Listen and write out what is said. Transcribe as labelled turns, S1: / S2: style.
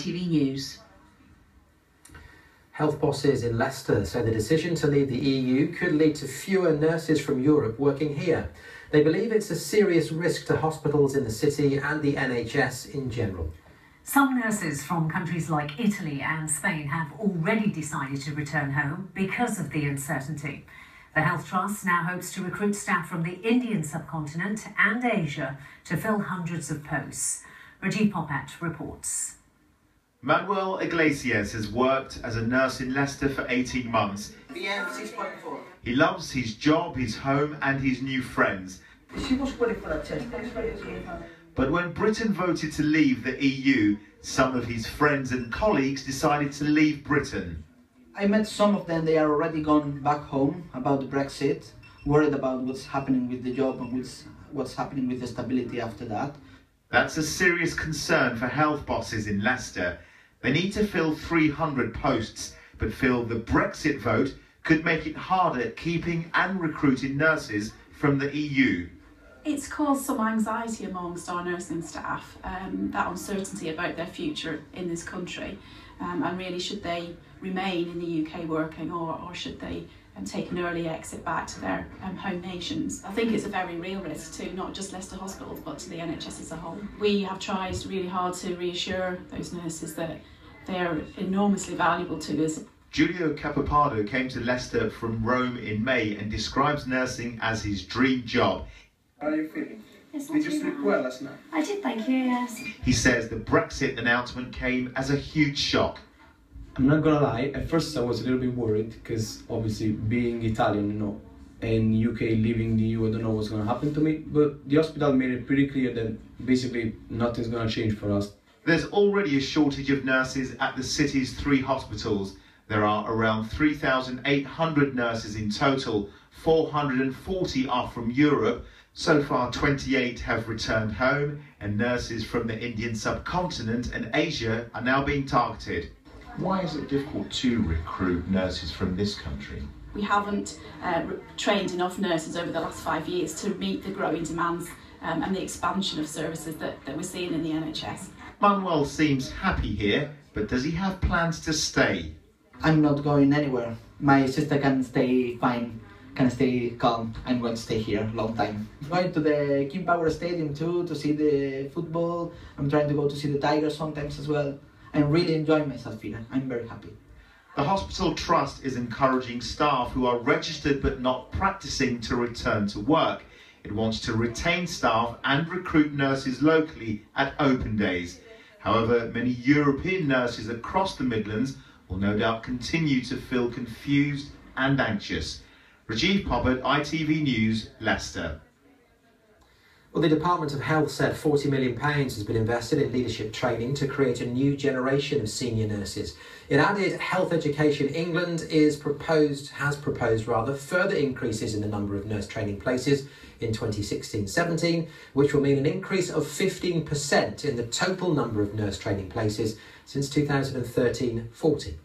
S1: ITV News.
S2: Health bosses in Leicester say the decision to leave the EU could lead to fewer nurses from Europe working here. They believe it's a serious risk to hospitals in the city and the NHS in general.
S3: Some nurses from countries like Italy and Spain have already decided to return home because of the uncertainty. The Health Trust now hopes to recruit staff from the Indian subcontinent and Asia to fill hundreds of posts. Capopardo reports.
S4: Manuel Iglesias has worked as a nurse in Leicester for 18 months. He loves his job, his home and his new friends. But when Britain voted to leave the EU, some of his friends and colleagues decided to leave Britain.
S5: I met some of them. They are already gone back home about the Brexit, worried about what's happening with the job and what's happening with the stability after that.
S4: That's a serious concern for health bosses in Leicester. They need to fill 300 posts, but feel the Brexit vote could make it harder keeping and recruiting nurses from the EU.
S6: It's caused some anxiety amongst our nursing staff, that uncertainty about their future in this country, and really should they remain in the UK working or should they take an early exit back to their home nations. I think it's a very real risk to not just Leicester hospitals but to the NHS as a whole. We have tried really hard to reassure those nurses that they are enormously valuable to us.
S4: Giulio Capopardo came to Leicester from Rome in May and describes nursing as his dream job.
S7: How are you feeling? Did you sleep well last night?
S8: I did, thank you, yes.
S4: He says the Brexit announcement came as a huge shock.
S9: I'm not gonna lie, at first I was a little bit worried because obviously being Italian, and UK leaving the EU, I don't know what's gonna happen to me, but the hospital made it pretty clear that basically nothing's gonna change for us.
S4: There's already a shortage of nurses at the city's 3 hospitals. There are around 3,800 nurses in total, 440 are from Europe. So far 28 have returned home and nurses from the Indian subcontinent and Asia are now being targeted. Why is it difficult to recruit nurses from this country?
S6: We haven't trained enough nurses over the last 5 years to meet the growing demands and the expansion of services that we're seeing in the NHS.
S4: Manuel seems happy here, but does he have plans to stay?
S5: I'm not going anywhere. My sister can stay fine, can stay calm. I'm going to stay here a long time. I'm going to the King Power Stadium too to see the football. I'm trying to go to see the Tigers sometimes as well. I'm really enjoying myself here. I'm very happy.
S4: The Hospital Trust is encouraging staff who are registered but not practicing to return to work. It wants to retain staff and recruit nurses locally at open days. However, many European nurses across the Midlands will no doubt continue to feel confused and anxious. Capopardo, ITV News, Leicester.
S2: Well, the Department of Health said £40 million has been invested in leadership training to create a new generation of senior nurses. It added Health Education England has proposed further increases in the number of nurse training places in 2016-17, which will mean an increase of 15% in the total number of nurse training places since 2013-14.